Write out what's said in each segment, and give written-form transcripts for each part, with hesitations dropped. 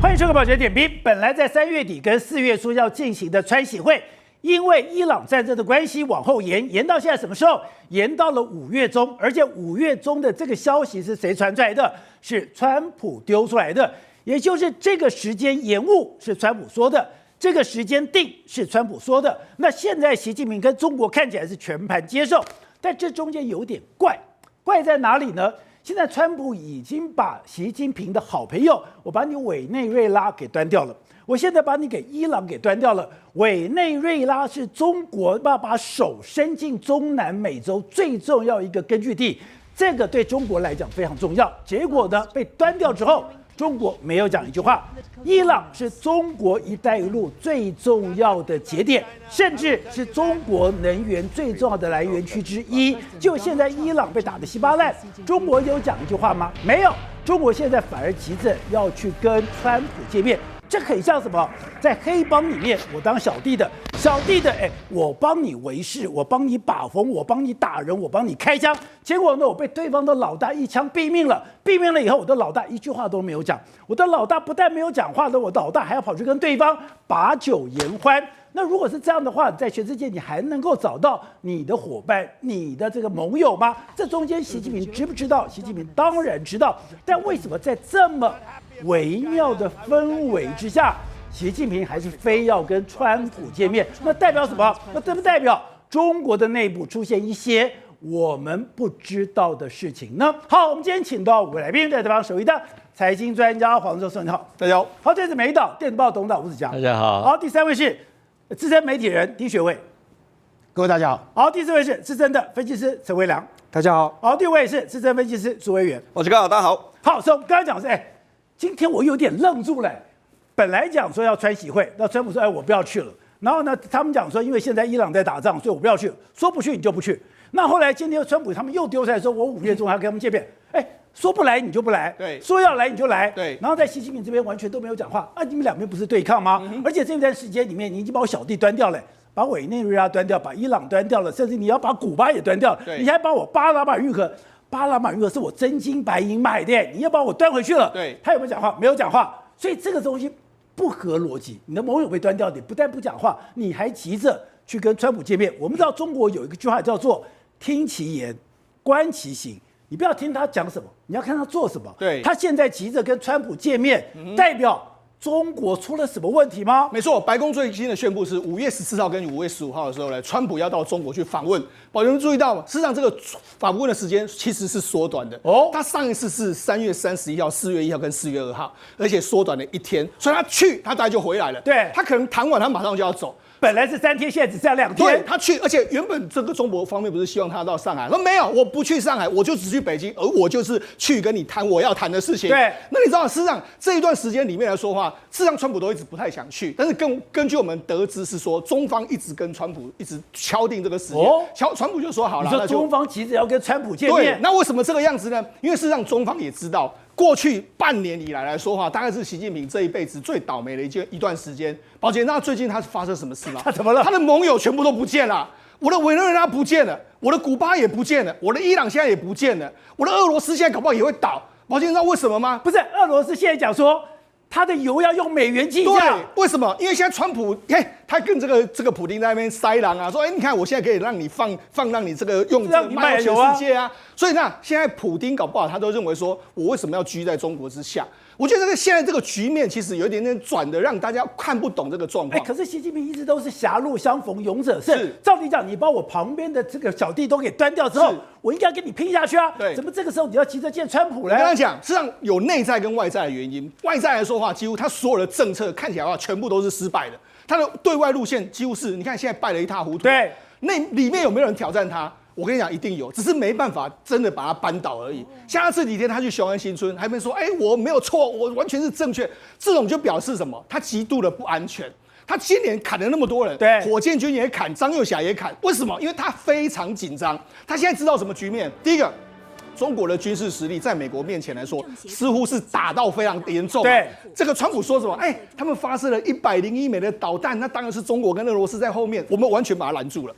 歡迎收看《寶傑點評》。本來在3月底跟4月初要進行的川習會，因為伊朗戰爭的關係往後延到現在什麼時候？延到了5月中，而且5月中的這個消息是誰傳出來的？是川普丟出來的，也就是這個時間延誤是川普說的，這個時間定是川普說的。那現在習近平跟中國看起來是全盤接受，但這中間有點怪，怪在哪裡呢？現在川普已經把習近平的好朋友，我把你委內瑞拉給端掉了，我現在把你給伊朗給端掉了。委內瑞拉是中國要把手伸進中南美洲最重要一個根據地，這個對中國來講非常重要。結果呢，被端掉之後，中國沒有講一句話。伊朗是中國“一帶一路”最重要的節點，甚至是中國能源最重要的來源區之一。就現在伊朗被打得稀巴爛，中國有講一句話嗎？沒有。中國現在反而急着要去跟川普見面，這很像什麼？在黑幫裡面，我當小弟的，我幫你維繫，我幫你把風，我幫你打人，我幫你開槍。結果呢，我被對方的老大一槍斃命了。斃命了以後，我的老大一句話都沒有講。我的老大不但沒有講話的，我的老大還要跑去跟對方把酒言歡。那如果是這樣的話，在全世界你還能夠找到你的夥伴、你的這個盟友嗎？這中間習近平知不知道？習近平當然知道，但為什麼在這麼微妙的氛圍之下，習近平還是非要跟川普見面？那代表什麼？那這不代表中國的內部出現一些我們不知道的事情呢？好，我們今天請到5位來賓，在這方首位的財經專家黃教授，你好，大家好。好，這是美島電子報董事長吳子嘉，大家好。好，第3位是資深媒體人丁學偉，各位大家好。好，第4位是資深的分析師陳維良，大家好。好，第5位是資深分析師蘇維源，我是剛好，大家好。好，所以我剛才講是，今天我有點愣住了。本來講說要川習會，那川普說，我不要去了。然後呢，他們講說，因為現在伊朗在打仗，所以我不要去。說不去你就不去。那後來今天川普他們又丟出來說，我5月中還要跟他們見面。說不來你就不來，對，說要來你就來，對。然後在習近平這邊完全都沒有講話，你們兩邊不是對抗嗎？而且這段時間裡面，你已經把我小弟端掉了，把委內瑞拉端掉，把伊朗端掉了，甚至你要把古巴也端掉了，你還把我巴拿馬運河是我真金白銀買的，你要把我端回去了。對，他有沒有講話？沒有講話，所以這個東西不合邏輯。你的盟友被端掉，你不但不講話，你還急着去跟川普見面。我們知道中國有一句話叫做“聽其言，觀其行”。你不要聽他講什麼，你要看他做什麼。對，他現在急着跟川普見面，代表中國出了什麼問題嗎？沒錯，白宮最新的宣布是5月14號跟5月15號的時候呢，川普要到中國去訪問。寶傑注意到嗎？事實上，這個訪問的時間其實是縮短的。他上一次是3月31號、4月1號跟4月2號，而且縮短了1天，所以他去，他大概就回來了。對，他可能談完，他馬上就要走。本來是3天，現在只剩2天。對，他去，而且原本這個中國方面不是希望他到上海，說沒有，我不去上海，我就只去北京，而我就是去跟你談我要談的事情。對，那你知道，事實上這一段時間裡面來說的話，事實上川普都一直不太想去，但是根據我们得知是說，中方一直跟川普一直敲定這個時間，川普就說好了，你說中方急着要跟川普見面，對，那為什麼這個樣子呢？因為事實上中方也知道。過去半年以來說話，大概是習近平這一輩子最倒霉的一段時間。寶傑，那最近他發生什麼事嗎？他怎麼了？他的盟友全部都不見了，我的委內瑞拉不見了，我的古巴也不見了，我的伊朗現在也不見了，我的俄羅斯現在搞不好也會倒。寶傑，你知道為什麼嗎？不是，俄羅斯現在講說他的油要用美元計價。對，為什麼？因為現在川普，他跟這個普丁在那邊塞狼啊，說，你看我現在可以讓你讓你這個用這個賣全世界啊。所以呢，現在普丁搞不好他都認為說，我為什麼要居在中國之下？我覺得現在這個局面其實有一點點轉的，讓大家看不懂這個狀況。可是習近平一直都是狹路相逢勇者勝。照理講，你把我旁邊的這個小弟都給端掉之後，我應該跟你拼下去啊。對，怎麼這個時候你要急着見川普呢？我跟他講，實際上有內在跟外在的原因。外在來說的話，幾乎他所有的政策看起來的話，全部都是失敗的。他的對外路線幾乎是，你看現在敗得一塌糊塗。對，那裡面有沒有人挑戰他？我跟你講，一定有，只是沒辦法真的把他扳倒而已。像他這幾天他去雄安新村，還沒說，我沒有錯，我完全是正確。這種就表示什麼？他極度的不安全。他今年砍了那麼多人，對，火箭軍也砍，張又俠也砍，為什麼？因為他非常緊張。他現在知道什麼局面？第一個，中國的軍事實力在美國面前來說，似乎是打到非常嚴重。对，這個川普說什麼？他們發射了101枚的導彈，那當然是中國跟俄羅斯在後面，我們完全把它攔住了。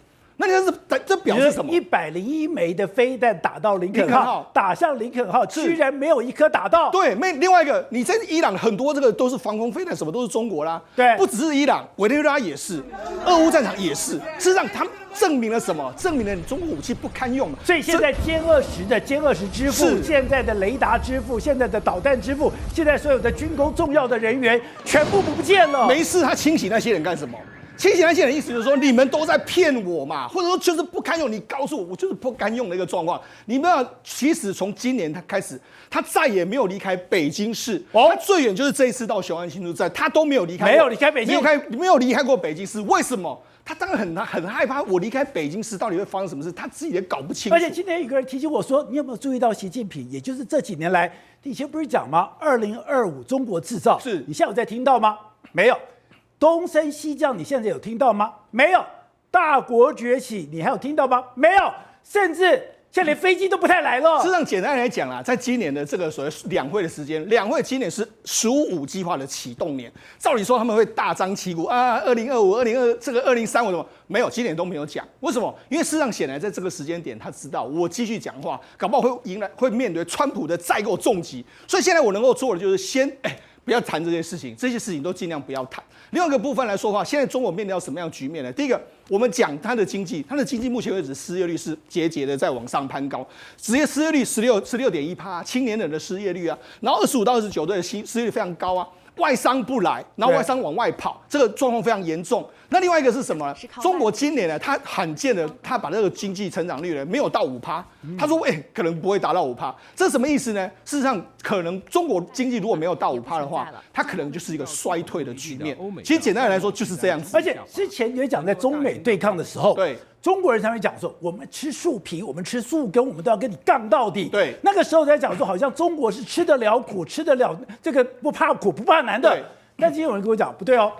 那這表示什麼？101枚的飛彈打到林肯號，打向林肯號，居然沒有一顆打到。对，另外一個，你在伊朗很多這個都是防空飛彈，什麼都是中國啦。對，不只是伊朗，委内瑞拉也是，俄烏戰場也是。事實上，他們證明了什麼？證明了你中國武器不堪用。所以現在歼20的殲20之父，現在的雷達之父，現在的導彈之父，現在所有的軍工重要的人員全部不見了。沒事，他清洗那些人幹什麼？清洗那些人的意思就是說，你們都在騙我嘛，或者說就是不堪用。你告訴我，我就是不堪用的一個狀況。你們要，其實從今年他開始，他再也沒有離開北京市。他最遠就是這一次到雄安新村站，他都沒有離開過，沒有離開北京，沒有離開過北京市。為什麼？他當然很害怕，我離開北京市到底會發生什麼事，他自己也搞不清楚。而且今天有個人提醒我說，你有沒有注意到習近平？也就是這幾年來，以前不是講嗎？2025中國製造，是你现在有在聽到嗎？沒有。東升西降，你現在有聽到嗎？沒有。大國崛起，你還有聽到嗎？沒有。甚至現在連飛機都不太來了。事實上，簡單來講啦，在今年的這個所謂兩會的時間，兩會今年是15計劃的啟動年。照理說他們會大張旗鼓啊，2025、這個2035什麼沒有，今年都沒有講。為什麼？因為事實上顯然在這個時間點，他知道我繼續講話，搞不好會面對川普的再構重擊。所以現在我能夠做的就是先不要談這些事情，這些事情都盡量不要談。另外一個部分來說的話，現在中國面臨到什麼樣的局面呢？第一個，我們講它的經濟目前為止失業率是節節的在往上攀高，職業失業率16.1%，青年人的失業率啊，然後25到29歲的失業率非常高啊。外商不來，然後外商往外跑，這個狀況非常嚴重。那另外一個是什麼呢？中國今年呢，他罕見的，他把這個經濟成長率呢沒有到5%，他說，可能不會達到5%，這是什麼意思呢？事實上，可能中國經濟如果沒有到5%的話，它可能就是一個衰退的局面。其實簡單來說就是這樣子。而且之前也講，在中美對抗的時候，對。中國人才會講說，我們吃樹皮，我們吃樹根，我們都要跟你槓到底。對，那個時候在講說，好像中國是吃得了苦，吃得了這個不怕苦不怕難的。但今天有人跟我講，不對哦，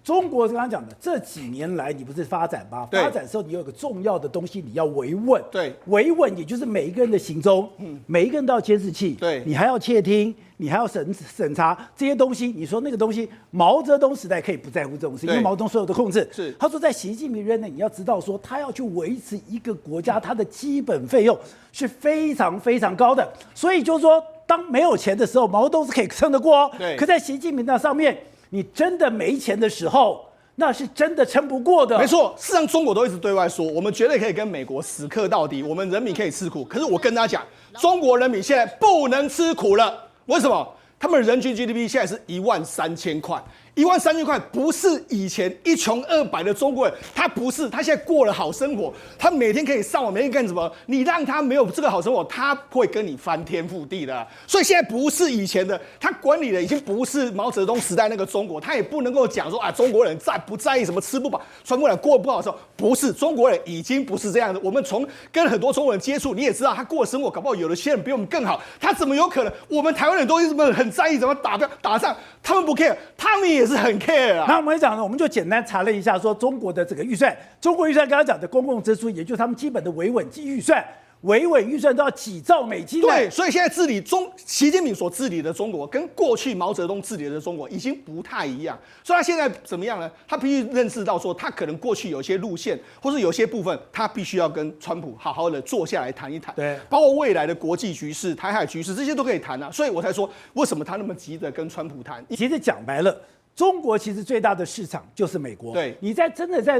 中國剛剛講的這幾年來，你不是發展嗎？發展的時候，你有個重要的東西，你要維穩。對，維穩也就是每一個人的行蹤，每一個人都要監視器。對，你還要竊聽，你還要審查這些東西。你說那個東西，毛澤東時代可以不在乎這種事，因為毛澤東所有的控制。是，他說在習近平任內，你要知道說，他要去維持一個國家，它的基本費用是非常非常高的。所以就是說，當沒有錢的時候，毛澤東是可以撐得過哦。對，可在習近平那上面，你真的沒錢的時候，那是真的撐不過的。沒錯，事實上中國都一直對外說，我們絕對可以跟美國死磕到底，我們人民可以吃苦。可是我跟大家講，中國人民現在不能吃苦了。為什麼？他們人均 GDP 現在是13000塊。13000塊不是以前一窮二白的中國人，他不是，他現在過了好生活，他每天可以上網，每天幹什麼？你讓他沒有這個好生活，他會跟你翻天覆地的。所以現在不是以前的，他管理的已經不是毛澤東時代那個中國，他也不能夠講說啊，中國人不在意什麼吃不飽、穿不暖、過不好的時候，不是，中國人已經不是這樣的。我們從跟很多中國人接觸，你也知道他過的生活，搞不好有的些人比我們更好，他怎麼有可能？我們台灣人都一直很在意怎麼打仗，他們不 care， 他們也是很 care 啊。那我們講呢，我們就簡單查了一下，說中國的這個預算，中國預算剛剛講的公共支出，也就是他們基本的維穩預算。維穩預算都要幾兆美金。對，所以現在習近平所治理的中國，跟過去毛澤東治理的中國已經不太一樣。所以他現在怎麼樣呢？他必須認識到說，他可能過去有些路線，或是有些部分，他必須要跟川普好好的坐下來談一談。對，包括未來的國際局勢、台海局勢，這些都可以談啊。所以我才說，為什麼他那麼急着跟川普談？其實講白了。中國其實最大的市場就是美國。對，你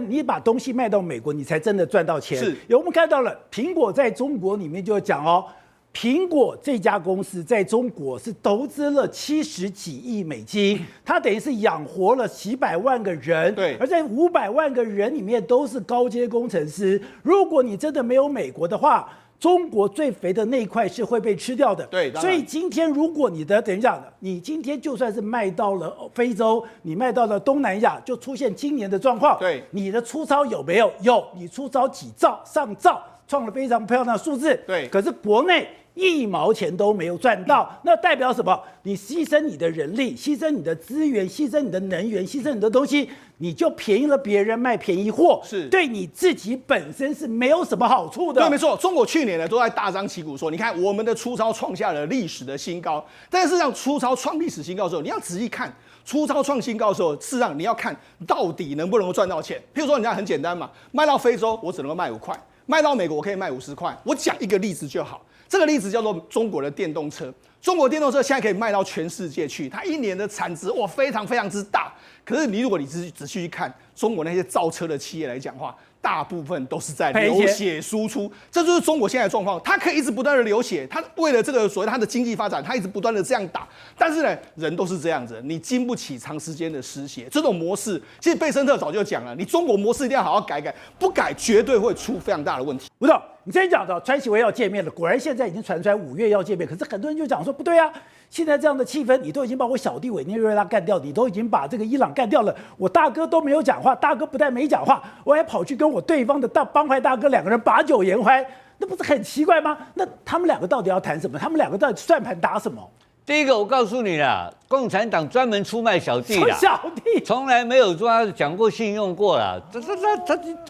你把東西賣到美國，你才真的賺到錢。是，我们看到了蘋果在中國裡面就講哦，蘋果這家公司在中國是投資了70幾億美金，它等於是養活了幾百萬個人。對，而在500萬個人裡面都是高階工程師。如果你真的沒有美國的話，中國最肥的那一塊是會被吃掉的。對，所以今天如果等一下，你今天就算是賣到了非洲，你賣到了東南亞，就出現今年的狀況。對，你的出超有沒有？有，你出超幾兆、上兆，創了非常漂亮的數字。對，可是國內1毛錢都沒有賺到，那代表什麼？你犧牲你的人力，犧牲你的資源，犧牲你的能源，犧牲你的東西，你就便宜了別人，賣便宜貨，是對你自己本身是沒有什麼好處的。對，沒錯。中國去年呢都在大張旗鼓說，你看我們的出超創下了歷史的新高，但是讓出超創歷史新高的時候，你要仔細看。出超創新高的時候，事實上你要看到底能不能夠賺到錢。譬如說，你看很簡單嘛，賣到非洲我只能夠賣5塊，賣到美國我可以賣50塊。我講一個例子就好，這個例子叫做中國的電動車。中國電動車現在可以賣到全世界去，它一年的產值哇非常非常之大。可是如果你仔細去看中國那些造車的企業來講話，大部分都是在流血輸出，這就是中國現在的狀況。它可以一直不斷的流血，它為了這個所謂它的經濟發展，它一直不斷的這樣打。但是呢，人都是這樣子，你經不起長時間的失血。這種模式，其實貝森特早就講了，你中國模式一定要好好改改，不改絕對會出非常大的問題。吴總，你之前講到川習會要見面了，果然現在已經傳出來5月要見面，可是很多人就講說不對啊，現在這樣的氣氛，你都已經把我小弟委內瑞拉幹掉，你都已經把這個伊朗幹掉了，我大哥都沒有講話，大哥不但沒講話，我還跑去跟我对方的幫派大哥2個人把酒言歡，那不是很奇怪嗎？那他們2個到底要談什麼？他們2個到底算盤打什麼？第一個，我告訴你啦，共產黨專門出賣小弟啦，小弟從來沒有说他講過信用過啦。他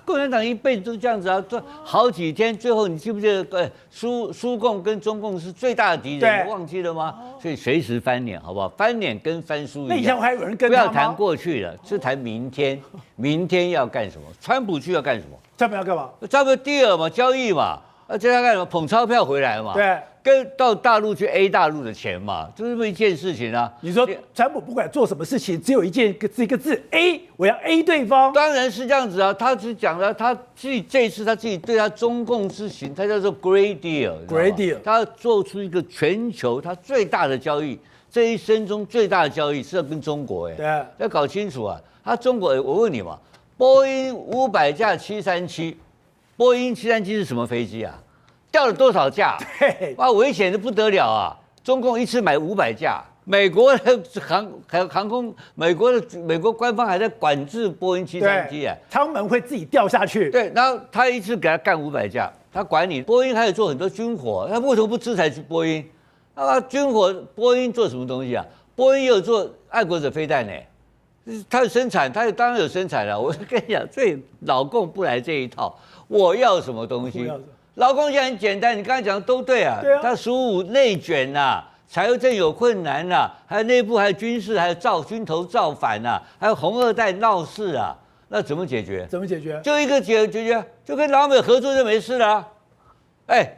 共產黨一輩子都這樣子啊，這好幾天，最後你記不記得？蘇共跟中共是最大的敵人，你忘記了嗎？所以隨時翻臉，好不好？翻臉跟翻書一樣。那以前還有人跟不要談過去了，是談明天。明天要幹什麼？川普去要幹什麼？川普要幹嘛？川普第二嘛，交易嘛，叫他幹什麼？捧鈔票回來嘛。对。跟到大陸去 A 大陸的錢嘛，就這麼一件事情啊。你說川普不管做什麼事情，只有一個字 A， 我要 A 對方。當然是這樣子啊，他只講了他自己這一次他自己對他中共之行，他叫做 Great Deal。Great Deal， 他做出一個全球他最大的交易，這一生中最大的交易是要跟中國對，要搞清楚啊。他中國，我問你嘛，波音500架737，波音737是什麼飛機啊？掉了多少架？哇，危險的不得了啊！中共一次買500架，美國的航空，美國官方還在管制波音737啊，艙門會自己掉下去。對，然後他一次給他幹500架，他管你。波音還有做很多軍火，他為什麼不制裁波音？啊，軍火波音做什麼東西啊？波音也有做愛國者飛彈呢，他有生產，他當然有生產了。我跟你講，所以老共不來這一套，我要什麼東西？勞工現在很簡單，你剛才講的都對啊。他15內捲啊，財政有困難啊，還有內部還有軍事，還有軍頭造反啊，還有紅二代鬧事啊，那怎麼解決？怎麼解決？就一個解決，就跟老美合作就沒事了啊。哎，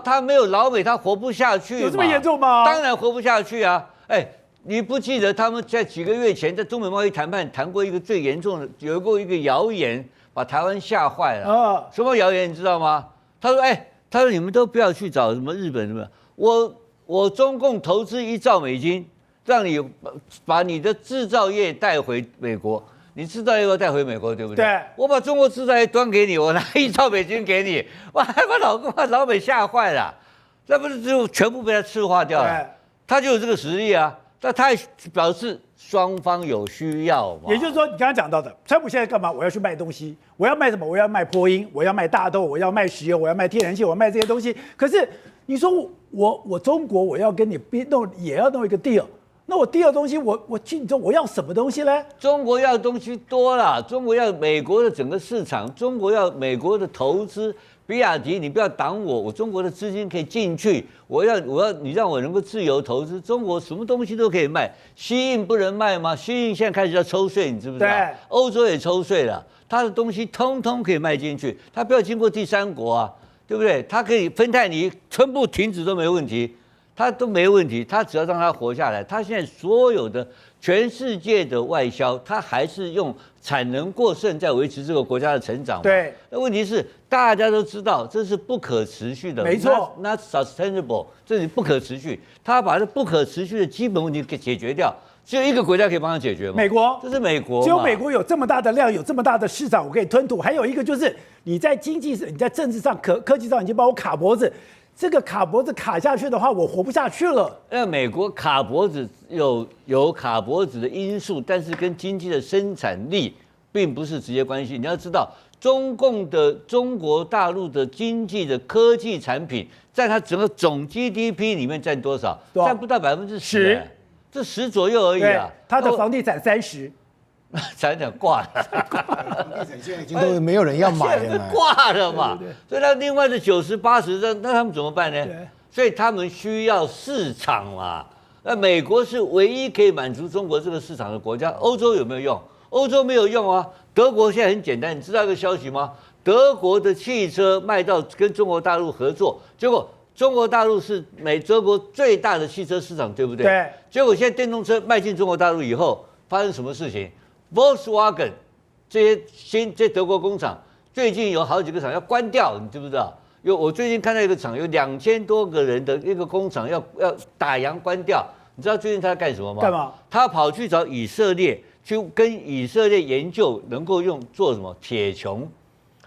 他沒有老美，他活不下去。有這麼嚴重嗎？當然活不下去啊。哎，你不記得他們在幾個月前在中美貿易談判談過一個最嚴重的，有過一個謠言，把台灣嚇壞了。啊，什麼謠言你知道嗎？他說，你們都不要去找什麼日本什麼，我中共投資1兆美金，讓你把你的製造業帶回美國，你製造業要帶回美國，對不對？對。我把中國製造業端給你，我拿1兆美金給你，我還把老美嚇壞了，那不是就全部被他赤化掉了？他就有這個實力啊，但他也表示雙方有需要嘛。也就是說，你剛剛講到的，川普現在幹嘛？我要去賣東西，我要賣什麼？我要賣波音，我要賣大豆，我要賣石油，我要賣天然氣，我要賣這些東西。可是你說我中國我要跟你弄，也要弄一個 deal， 那我 deal 東西我去你中我要什麼東西呢？中國要的東西多了，中國要美國的整個市場，中國要美國的投資。比亞迪，你不要擋我中國的資金可以進去，我要你讓我能夠自由投資，中國什麼東西都可以賣，西印不能賣嗎？西印現在開始要抽稅，你知不知道？歐洲也抽稅了，他的東西通通可以賣進去，他不要經過第三國啊，對不對？他可以芬太尼全部停止都沒問題，他都沒問題，他只要讓他活下來，他現在所有的全世界的外銷，他還是用產能過剩在維持這個國家的成長。對，那問題是大家都知道這是不可持續的，沒錯 ，not sustainable， 這是不可持續。他把這不可持續的基本問題給解決掉，只有一個國家可以幫他解決嗎？美國，這是美國，只有美國有這麼大的量，有這麼大的市場，我可以吞吐。還有一個就是你在經濟上、你在政治上、科技上已經把我卡脖子。這個卡脖子卡下去的話，我活不下去了。那美國卡脖子有卡脖子的因素，但是跟經濟的生產力並不是直接關係。你要知道，中國大陸的經濟的科技產品，在它整個總 GDP 裡面占多少？占不到10%，這10左右而已啊。它的房地產30%。差點掛了，現在已經都沒有人要買了，掛了嘛。所以他另外的90、80，那他們怎麼辦呢？所以他們需要市場嘛。那美國是唯一可以滿足中國這個市場的國家，歐洲有沒有用？歐洲沒有用啊。德國現在很簡單，你知道一個消息嗎？德國的汽車賣到跟中國大陸合作，結果中國大陸是德國最大的汽車市場，對不對？對。結果現在電動車邁進中國大陸以後，發生什麼事情 ？Volkswagen 這些德國工廠最近有好幾個廠要關掉，你知不知道？我最近看到一個廠有2000多個人的一個工廠要打烊關掉，你知道最近他在幹什麼嗎？幹嘛？他跑去找以色列，去跟以色列研究能夠做什麼鐵穹。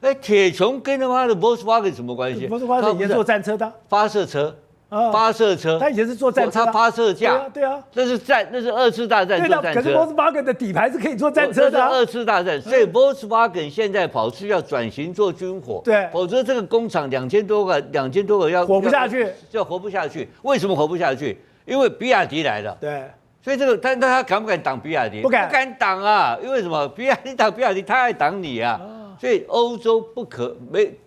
鐵穹跟他媽的 Volkswagen 什麼關係？Volkswagen 以前做戰車的發射車。發射車，他以前是做戰車，他發射架，對啊，那是二次大戰做戰車。可是 Volkswagen 的底盤是可以做戰車的。二次大戰，所以 Volkswagen 現在跑去要轉型做軍火，對，否則這個工廠2000多個要活不下去，就活不下去。為什麼活不下去？因為比亞迪來了，對，所以但他敢不敢擋比亞迪？不敢擋啊！因為什麼？比亞迪，他還擋你啊！所以歐洲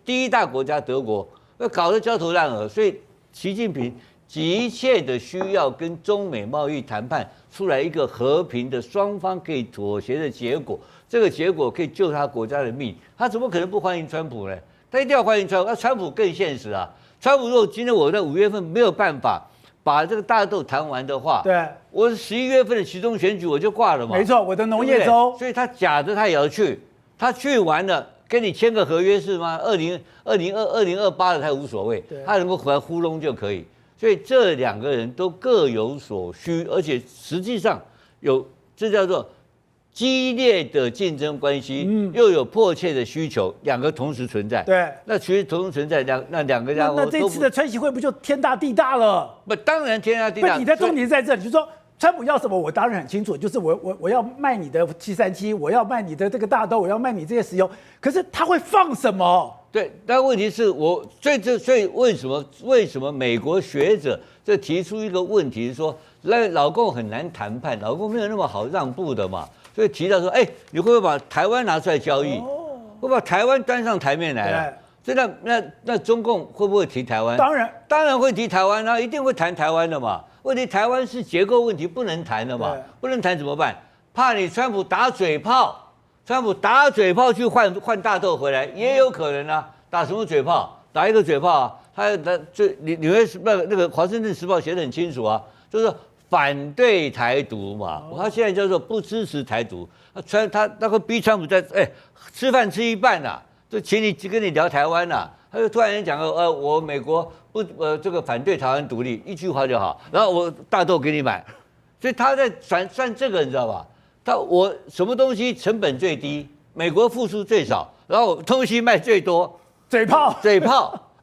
第一大國家德國搞得焦頭爛額，所以習近平急切的需要跟中美貿易談判出來一個和平的雙方可以妥協的結果，這個結果可以救他國家的命，他怎麼可能不歡迎川普呢？他一定要歡迎川普，那川普更現實啊！川普如果今天我在5月份沒有辦法把這個大豆談完的話，對，我11月份的期中選舉我就掛了嘛。沒錯，我的農業州，所以他假的他也要去，他去完了跟你簽個合約是嗎？2028的他無所謂，他能夠回來糊弄就可以。所以這兩個人都各有所需，而且實際上這叫做激烈的競爭關係，又有迫切的需求，兩個同時存在。對，那其實同時存在，那兩個家伙，那這次的川習會不就天大地大了？不，當然天大地大。你的重點在這裡，就是說川普要什麼，我當然很清楚，就是我要賣你的737，我要賣你的這個大豆，我要賣你這些石油，可是他會放什麼？對，但問題是所以為什麼美國學者就提出一個問題說，老共很難談判，老共沒有那麼好讓步的嘛，所以提到說，你會不會把台灣拿出來交易？會把台灣端上台面來了？所以那中共會不會提台灣？當然會提台灣啊，一定會談台灣的嘛。問題台灣是結構問題，不能談的嘛，不能談怎麼辦？怕你川普打嘴炮。川普打嘴炮去換大豆回來也有可能啊，打什麼嘴炮？打一個嘴炮啊，紐約時報那個華盛頓時報寫得很清楚啊，就是反對台獨嘛，他現在叫做不支持台獨。他那個逼川普在吃飯吃一半啊，就請你跟你聊台灣啊，他就突然間講個我美國不這個反對台灣獨立，一句話就好，然後我大豆給你買，所以他在算這個你知道吧？我什麼東西成本最低，美國付出最少，然後東西賣最多，嘴炮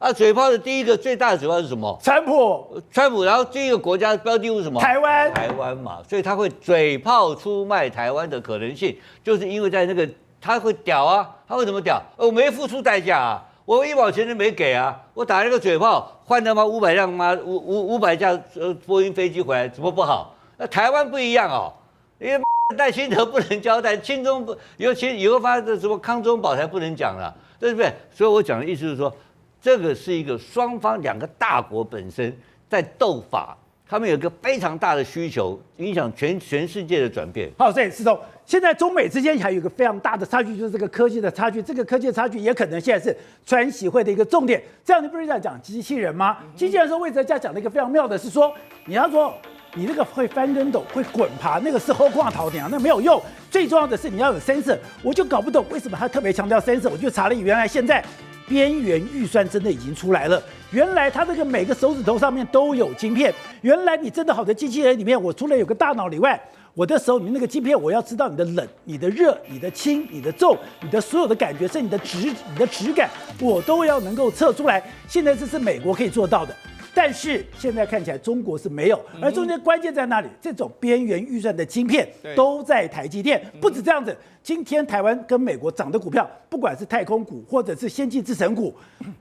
啊！嘴炮的第一個最大的嘴炮是什麼？川普，然後第一個國家標的物是什麼？台灣嘛，所以他會嘴炮出賣台灣的可能性，就是因為在那個他會屌啊，他會怎麼屌？我沒付出代價啊，我1毛錢都沒給啊，我打那個嘴炮換他媽500架波音飛機回來，怎麼不好？那台灣不一樣哦，因為賴清德不能交代，以後發的什麼康中寶才不能講了，對不對？所以我講的意思是說，這個是一個雙方兩個大國本身在鬥法，他們有一個非常大的需求，影響全世界的轉變。好，所以司彤，現在中美之間還有一個非常大的差距，就是這個科技的差距。這個科技的差距也可能現在是川習會的一個重點。這樣你不是在講機器人嗎？機器人說魏哲家講的一個非常妙的是說，你要說。你那個會翻跟斗、會滾爬，那個是後掛頭鳥，那沒有用。最重要的是你要有 sensor， 我就搞不懂為什麼他特別強調 sensor。我就查了，原來現在邊緣預算真的已經出來了。原來他這個每個手指頭上面都有晶片。原來你真的好的機器人裡面，我除了有個大腦以外，我的手裡面那個晶片，我要知道你的冷、你的熱、你的輕、你的重、你的所有的感覺，甚至你的質感，我都要能夠測出來。現在這是美國可以做到的。但是現在看起來中國是沒有，而中間關鍵在哪裡？這種邊緣預算的晶片都在台積電。不止這樣子，今天台灣跟美國漲的股票，不管是太空股或者是先進製程股，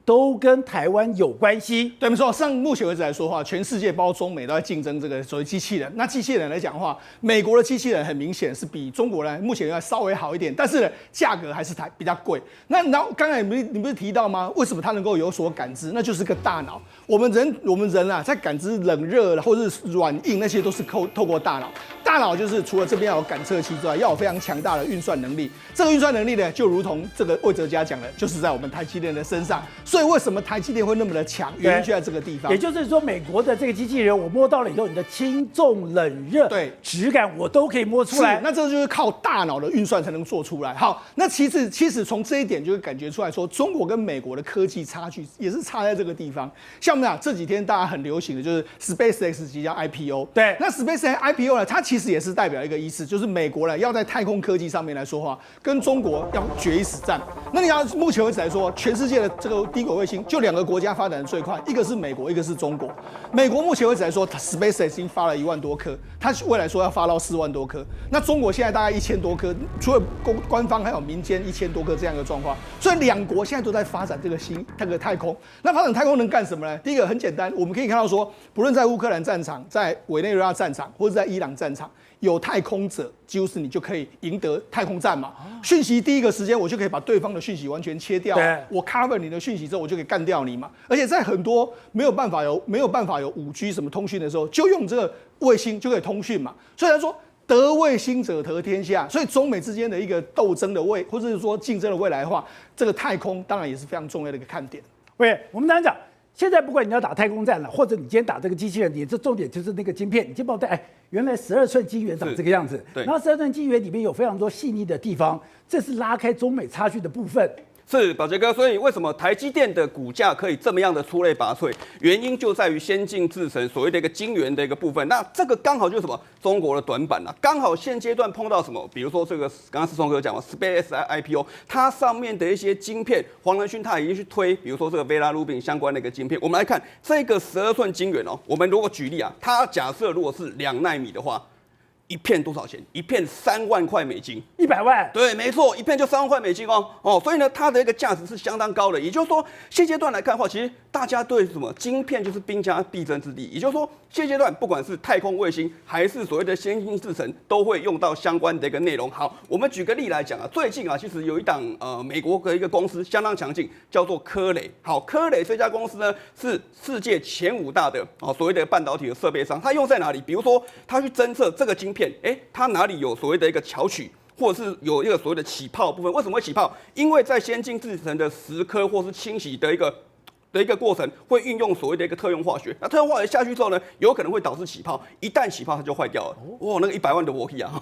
都跟台灣有關係。對，沒錯。上目前為止來說的話，全世界包括中美都在競爭這個所謂機器人。那機器人來講的話，美國的機器人很明顯是比中國呢目前要稍微好一點，但是呢價格還是比較貴。那然後剛才你不是提到嗎？為什麼它能夠有所感知？那就是個大腦。我們人們人啊，在感知冷熱或者是軟硬那些都是透過大腦。大腦就是除了這邊要有感測器之外，要有非常強大的運算能力。這個運算能力呢，就如同這個魏哲家講的，就是在我們台積電的身上。所以為什麼台積電會那麼的強？原因就在這個地方。也就是說，美國的這個機器人，我摸到了以後，你的輕重冷熱、對質感，我都可以摸出來。那這就是靠大腦的運算才能做出来。好，那其實從這一點就會感覺出來說，中國跟美國的科技差距也是差在這個地方。像我們講這幾天大家很流行的就是 SpaceX 即將 IPO。對，那 SpaceX IPO 呢，它其實也是代表一個意思，就是美國呢要在太空科技上面來說話，跟中國要決一死戰。那你要目前為止來說，全世界的這個低軌衛星就2個國家發展的最快，一個是美國，一個是中國。美國目前為止來說 ，SpaceX 已經發了1萬多顆，它未來說要發到4萬多顆。那中國現在大概1000多顆，除了官方還有民間1000多顆這樣一個狀況。所以2國現在都在發展這個太空。那發展太空能幹什麼呢？第一個很簡單，我們可以看到說，不論在烏克蘭戰場、在委內瑞拉戰場，或者在伊朗戰場，有太空者，幾乎是你就可以贏得太空戰嘛。訊息第一個時間，我就可以把對方的訊息完全切掉。我 cover 你的訊息之後，我就可以幹掉你嘛。而且在很多沒有辦法有5G 什麼通訊的時候，就用這個衛星就可以通訊嘛。所以他說，得衛星者得天下。所以中美之間的一個鬥爭的或者是說競爭的未來的話，這個太空當然也是非常重要的一個看點。喂，我們當然講。現在不管你要打太空戰了，或者你今天打這個機器人，你這重點就是那個晶片。你先幫我帶，原來12寸晶圓長這個樣子，然後12寸晶圓裡面有非常多細膩的地方，這是拉開中美差距的部分。是寶傑哥，所以為什麼台積電的股價可以這麼樣的出類拔萃？原因就在於先進製程所謂的一個晶圓的一個部分。那這個剛好就是什麼？中國的短板啊，剛好現階段碰到什麼？比如說這個剛剛思聰哥講了 SpaceX IPO， 它上面的一些晶片，黃仁勳他已經去推，比如說這個 Vera Rubin 相關的一個晶片。我們來看這個12寸晶圓哦，我們如果舉例啊，它假設如果是2奈米的話。一片多少錢？一片3萬塊美金，100萬。對，沒錯，一片就3萬塊美金哦。所以呢，它的一個價值是相當高的。也就是說，現階段來看的話，其實大家對什麼晶片就是兵家必爭之地。也就是說，現階段不管是太空衛星還是所謂的先進製程，都會用到相關的一個內容。好，我們舉個例來講啊，最近啊，其實有一檔美國的一個公司相當強勁，叫做科磊。好，科磊這家公司呢是世界前5大的所謂的半導體的設備商。它用在哪裡？比如說，它去偵測這個晶片，它哪裡有所謂的一個巧取，或者是有一個所謂的起泡部分？為什麼會起泡？因為在先進製程的蝕刻或是清洗的一個過程，會運用所謂的一個特用化學。那特用化學下去之後呢，有可能會導致起泡，一旦起泡它就壞掉了。哇，那個100萬的武器啊，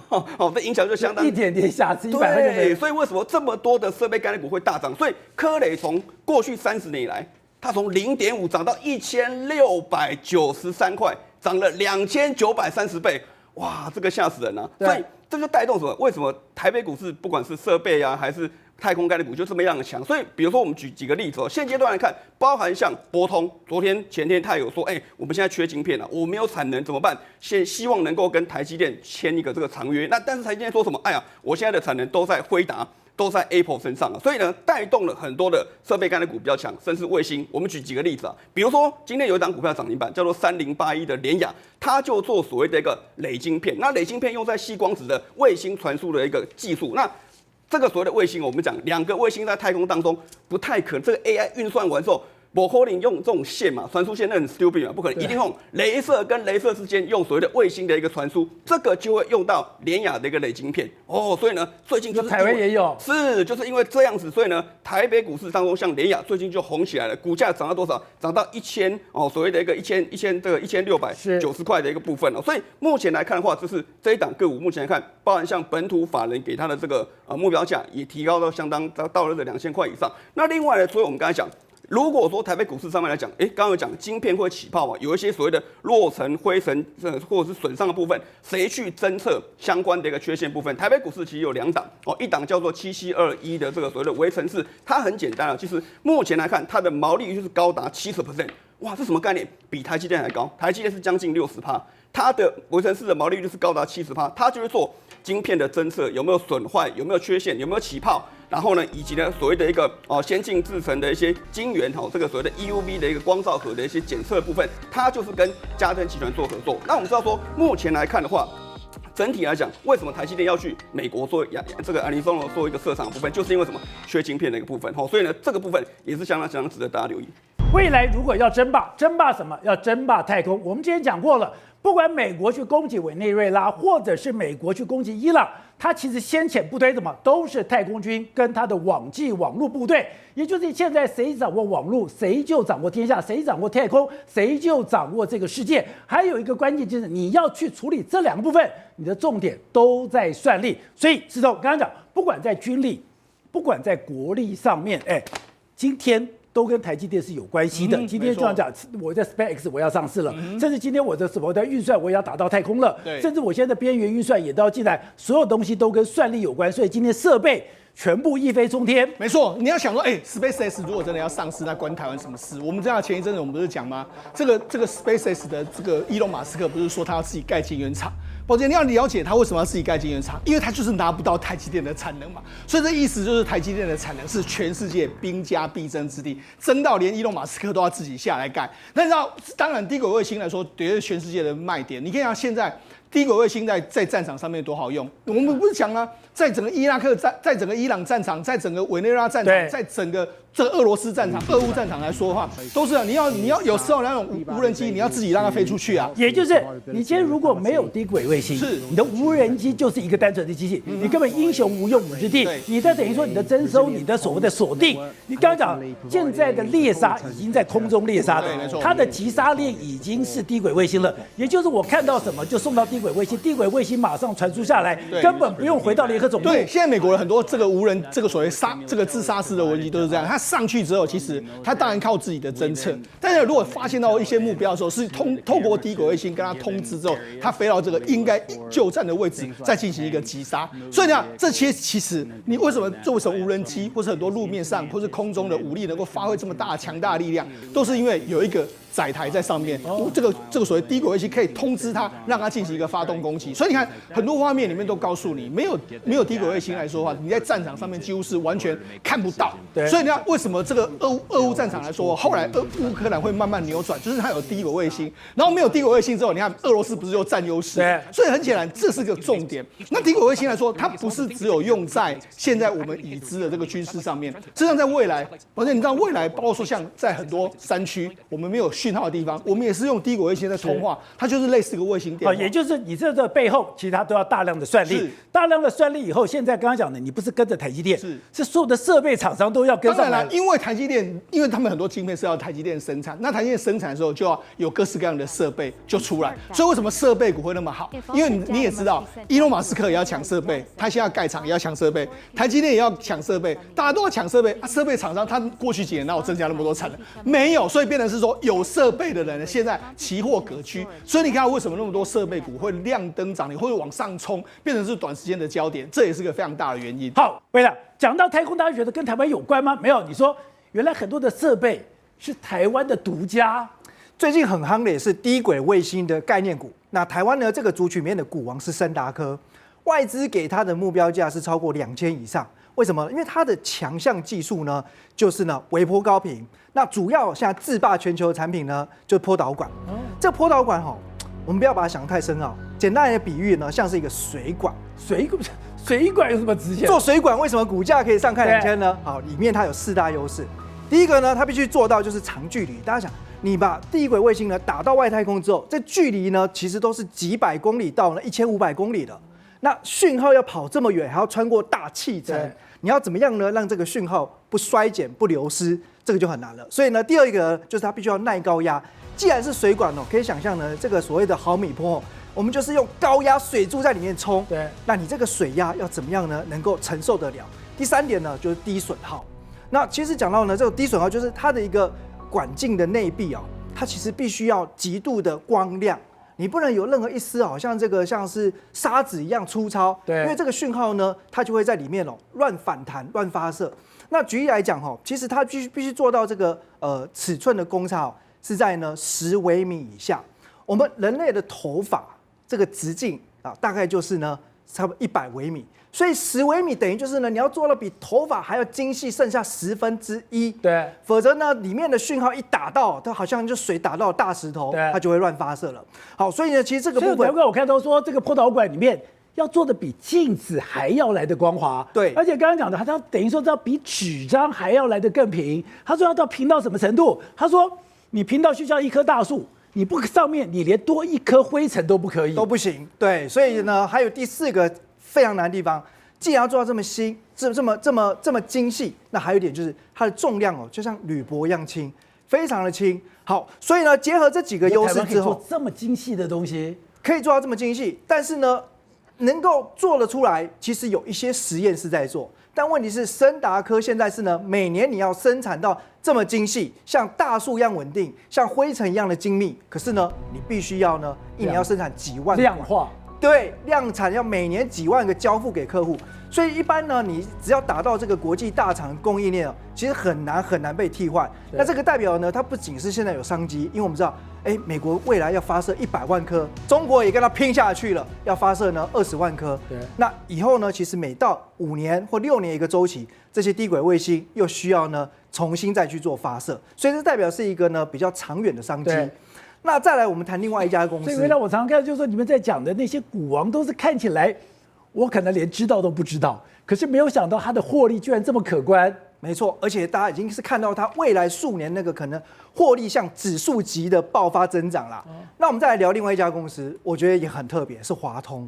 這影響就相當。一點點瑕疵，100萬就沒了。所以為什麼這麼多的設備概念股會大漲？所以科磊從過去30年以來，它從0.5漲到1693塊，漲了2930倍。哇，這個嚇死人啊！所以這就帶動什麼？為什麼台北股市不管是設備啊，還是太空概念股就這麼樣的強？所以，比如說我們舉幾個例子哦。現階段來看，包含像博通，昨天前天他有說，我們現在缺晶片了，我沒有產能怎麼辦？希望能夠跟台積電簽一個這個長約。那但是台積電說什麼？我現在的產能都在輝達。都在 Apple 身上，所以呢，帶動了很多的設備概念股比較強，甚至衛星。我們舉幾個例子啊，比如說今天有一檔股票漲停板，叫做3081的聯亞，它就做所謂的一個磊晶片。那磊晶片用在矽光子的衛星傳輸的一個技術。那這個所謂的衛星，我們講2個衛星在太空當中不太可能，這個 AI 運算完之後。不可能用這種線嘛，傳輸線那很 stupid 嘛，不可能，一定用雷射跟雷射之間用所謂的衛星的一個傳輸，這個就會用到聯亞的一個磊晶片哦。所以呢，最近就是台灣也有，是就是因為這樣子，所以呢，台北股市當中像聯亞最近就紅起來了，股價漲到多少？漲到1000哦，所謂的一個1690塊的一個部分哦。所以目前來看的話，就是這一檔個股目前來看，包含像本土法人給它的這個目標價也提高到相當到了這2000塊以上。那另外呢，所以我們剛才講。如果說台北股市上面來講，剛剛有講晶片會起泡嘛，有一些所謂的落塵、灰塵或者是損傷的部分，誰去偵測相關的一個缺陷部分？台北股市其實有2檔哦，一檔叫做7721的這個所謂的微塵室，它很簡單啊，其實目前來看它的毛利率就是高達70%，哇，這什麼概念？比台積電還高，台積電是將近60%，它的微塵室的毛利率是高達70%，它就是做晶片的偵測有沒有損壞、有沒有缺陷、有沒有起泡。然後呢，以及呢，所謂的一個先進製程的一些晶圓這個所謂的 EUV 的一個光照盒的一些檢測部分，它就是跟嘉登集團做合作。那我們知道說，目前來看的話，整體來講，為什麼台積電要去美國做這個亞利桑那做一個設廠的部分，就是因為什麼缺晶片的一個部分。所以呢，這個部分也是相當值得大家留意。未來如果要爭霸什麼？要爭霸太空。我們之前講過了，不管美國去攻擊委內瑞拉，或者是美國去攻擊伊朗，它其實先遣部隊什麼都是太空軍跟它的网際網絡部隊，也就是現在誰掌握網絡，誰就掌握天下；誰掌握太空，誰就掌握這個世界。還有一個關鍵就是你要去處理這兩個部分，你的重點都在算力。所以石頭剛剛講，不管在軍力，不管在國力上面，今天都跟台積電是有關係的。今天就像講，我在 SpaceX 我要上市了，甚至今天我的運算我也要打到太空了，甚至我現在的邊緣運算也都要進來，所有東西都跟算力有關。所以今天設備全部一飛沖天。沒錯，你要想說，SpaceX 如果真的要上市，那關台灣什麼事？我們這樣前一陣子我們不是講嗎？這個 SpaceX 的這個伊隆馬斯克不是說他要自己蓋晶圓廠？寶傑，你要了解他為什麼要自己蓋晶圓廠，因為他就是拿不到台積電的產能嘛。所以這意思就是台積電的產能是全世界兵家必爭之地，爭到連伊隆馬斯克都要自己下來蓋。那你知道，當然低軌衛星來說，絕對是全世界的賣點。你可以看現在低軌衛星在戰場上面多好用。我們不是講嗎？在整個伊拉克戰，在整個伊朗戰場，在整個委內瑞拉戰場，在整個這個俄羅斯戰場、俄烏戰場來說的話，都是你要有时候那種無人機，你要自己讓它飛出去啊。也就是你今天如果沒有低軌衛星，是你的無人機就是一個單純的機器，你根本英雄無用武之地。你在等於說你的徵收、你的所謂的鎖定，你剛剛講現在的獵殺已經在空中獵殺了，它的擊殺鏈已經是低軌衛星了。也就是我看到什麼就送到低軌衛星，低軌衛星馬上傳輸下来，根本不用回到聯合总部。对，现在美国的很多这個無人這個所謂這個自殺式的無人機都是這樣，它上去之後，其實它當然靠自己的偵測，但是如果發現到一些目標的時候，是透過低軌衛星跟它通知之後，它飛到這個應該就戰的位置，再進行一個擊殺。所以呢，這些其實你為什麼無人機或是很多路面上或是空中的武力能夠發揮這麼大強大的力量，都是因為有一個載台在上面，這個所謂低軌衛星可以通知它，讓它進行一個發動攻擊。所以你看很多畫面裡面都告訴你，沒有低軌衛星來說的話，你在戰場上面幾乎是完全看不到。所以你看為什麼這個俄烏戰場來說，後來烏克蘭會慢慢扭轉，就是它有低軌衛星，然後沒有低軌衛星之後，你看俄羅斯不是又佔優勢？所以很顯然這是個重點。那低軌衛星來說，它不是只有用在現在我們已知的這個軍事上面，實際上在未來，而且你知道未來包括說像在很多山區我們沒有訊號的地方，我們也是用低軌衛星在通話，它就是類似一個衛星電話。也就是你這個背後，其實它都要大量的算力，大量的算力以後，現在剛剛講的，你不是跟着台積電，是所有的設備廠商都要跟上來。當然了，因為台積電，因為他們很多晶片是要台積電生產，那台積電生產的時候就要有各式各樣的設備就出來，所以為什麼設備股會那麼好？因為你也知道，伊隆馬斯克也要搶設備，他現在蓋廠也要搶設備，台積電也要搶設備，大家都要搶設備啊。設備廠商他過去幾年哪有增加那麼多產能？沒有，所以變成是說有設備的人現在奇貨可居，所以你看為什麼那麼多設備股會亮燈漲停，會往上衝，變成是短時間的焦點，這也是個非常大的原因。好，未來講到太空，大家覺得跟台灣有關嗎？沒有，你說原來很多的設備是台灣的獨家。最近很夯的也是低軌衛星的概念股。那台灣呢，這個族群裡面的股王是昇達科，外資給它的目標價是超過2000以上。為什麼？因為它的強項技術呢，就是呢微波高頻。那主要現在制霸全球的產品呢，就是波導管。這個波導管我們不要把它想得太深奧。簡單的比喻呢，像是一個水管。水管有什麼值錢？做水管為什麼股價可以上看2000呢？好，裡面它有4大優勢。第一個呢，它必須做到就是長距離。大家想，你把低軌衛星呢打到外太空之後，這距離呢其實都是幾百公里到1500公里的。那訊號要跑這麼遠，還要穿過大氣層，你要怎麼樣呢？讓這個訊號不衰減、不流失，這個就很難了。所以呢，第二個就是它必須要耐高壓。既然是水管可以想象呢，這個所謂的毫米波，我們就是用高壓水柱在裡面衝。對，那你這個水壓要怎麼樣呢？能夠承受得了？第三點呢，就是低損耗。那其實講到呢，這個低損耗就是它的一個管徑的內壁它其實必須要極度的光亮。你不能有任何一絲好像這個像是沙子一樣粗糙，對，因為這個訊號呢，它就會在裡面亂反彈、亂發射。那舉例來講其實它必須做到這個尺寸的公差是在呢10微米以下。我們人類的頭髮這個直徑大概就是呢差不多100微米，所以10微米等於就是呢你要做到比頭髮還要精細，剩下1/10。對，否則呢裡面的訊號一打到，它好像就水打到大石頭，它就會亂發射了。好，所以呢其實這個部分，我看到說這個波導管裡面要做的比鏡子還要來的光滑。对，而且剛剛講的，他要等於說要比紙張還要來的更平。他說要到平到什麼程度？他說你平到就像一棵大樹，你不上面你連多一顆灰塵都不可以，都不行。對，所以呢，還有第4個非常難的地方，既然要做到這麼細、這麼精細，那還有一點就是它的重量哦，就像鋁箔一樣輕，非常的輕。好，所以呢，結合這幾個優勢之後，這麼精細的東西可以做到這麼精細，但是呢，能夠做得出來，其實有一些實驗室在做。但問題是，昇達科現在是呢，每年你要生產到這麼精細，像大樹一樣穩定，像灰塵一樣的精密。可是呢，你必須要呢，一年要生產幾萬量化。对，量產要每年幾萬個交付給客戶，所以一般呢，你只要達到這個國際大廠供應鏈，其實很難被替換。那這個代表呢，它不僅是現在有商機，因為我們知道，美國未來要發射100萬顆，中國也跟它拼下去了，要發射呢20萬顆。對，那以後呢，其實每到5年或6年一個週期，這些低軌衛星又需要呢重新再去做發射，所以這代表是一個呢比較長遠的商機。那再來，我們談另外一家公司。所以原來我常常看，就是說你們在講的那些股王，都是看起來我可能連知道都不知道，可是沒有想到它的獲利居然這麼可觀。沒錯，而且大家已經是看到它未來數年那個可能獲利像指數級的爆發增長啦。那我們再來聊另外一家公司，我覺得也很特別，是華通。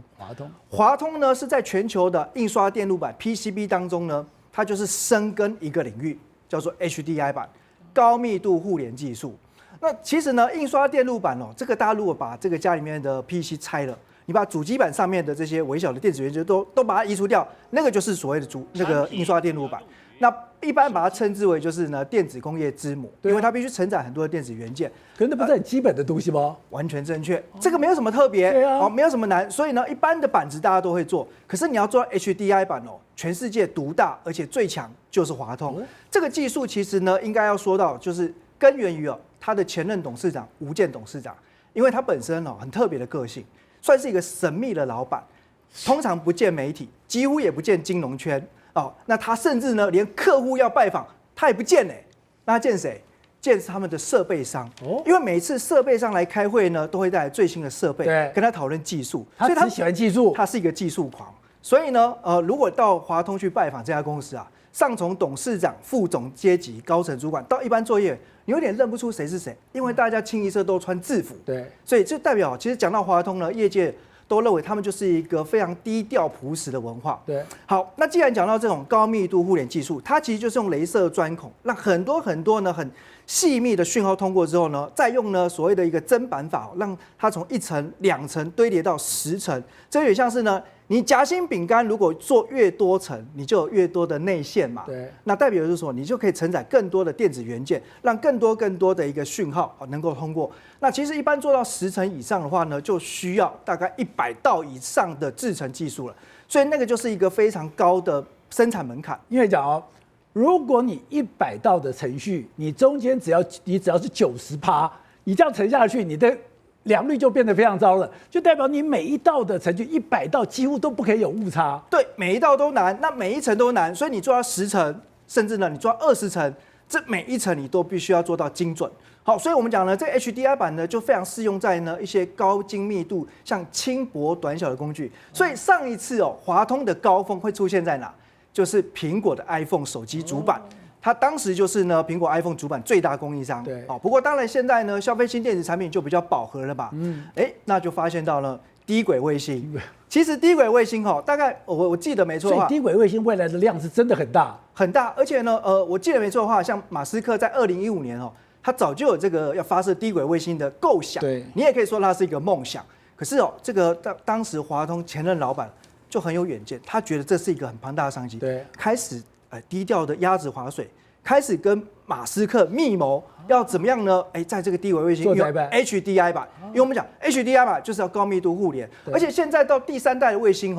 華通呢是在全球的印刷電路板 PCB 當中呢，它就是深耕一個領域，叫做 HDI 板，高密度互聯技術。那其實呢，印刷電路板哦，這個大家如果把這個家裡面的 PC 拆了，你把主機板上面的這些微小的電子元件都把它移除掉，那個就是所謂的那個印刷電路板。那一般把它稱之為就是呢電子工業之母，因為它必須承載很多的電子元件。可是那不是很基本的東西嗎？完全正確，這個沒有什麼特別，對啊，沒有什麼難。所以呢，一般的板子大家都會做，可是你要做 HDI 板哦，全世界獨大而且最強就是華通。這個技術其實呢，應該要說到就是根源於他的前任董事長吳健董事長，因為他本身很特別的個性，算是一個神秘的老闆，通常不見媒體，幾乎也不見金融圈哦。那他甚至呢，連客戶要拜訪他也不見嘞。那他見誰？見他們的設備商，因為每次設備商來開會呢，都會帶來最新的設備，跟他討論技術。所以他喜歡技術，他是一個技術狂。所以呢，如果到華通去拜訪這家公司啊，上從董事長、副總階級、高層主管到一般作業，你有點認不出誰是誰，因為大家清一色都穿制服。對，所以這代表其實講到華通呢，業界都認為他們就是一個非常低調樸實的文化。對，好，那既然講到這種高密度互聯技術，它其實就是用雷射鑽孔，讓很多呢很細密的訊號通過之後呢，再用呢所謂的一個砧板法，讓它從1層、2層堆疊到10層，這有點像是呢。你夾心餅乾如果做越多層，你就有越多的內餡嘛。對，那代表就是說，你就可以承載更多的電子元件，讓更多的一個訊號能夠通過。那其實一般做到10層以上的話呢，就需要大概100道以上的製程技術了。所以那個就是一個非常高的生產門檻。因為講如果你100道的程序，你中間只要是90%，你這樣沉下去，你的良率就變得非常糟了，就代表你每一道的程序100道幾乎都不可以有誤差。對，每一道都難，那每一層都難，所以你做到10層，甚至呢你做到20層，這每一層你都必須要做到精準。好，所以我們講呢，這個 HDI 板呢就非常適用在呢一些高精密度、像輕薄短小的工具。所以上一次華通的高峰會出現在哪？就是蘋果的 iPhone 手機主板。它當時就是呢，蘋果 iPhone 主板最大供應商。对，不過當然現在呢，消費性電子產品就比較飽和了吧。那就發現到了低軌衛星。其實低軌衛星大概我記得沒錯的話，所以低軌衛星未來的量是真的很大很大，而且呢，我記得沒錯的話，像馬斯克在2015年他早就有這個要發射低軌衛星的構想。對，你也可以說它是一個夢想。可是這個當時華通前任老闆就很有遠見，他覺得這是一個很龐大的商機。對，開始低調的鴨子划水，開始跟馬斯克密謀要怎麼樣呢？在這個低軌衛星用 HDI 板，因為我們講 HDI 板就是要高密度互聯，而且現在到第3代的衛星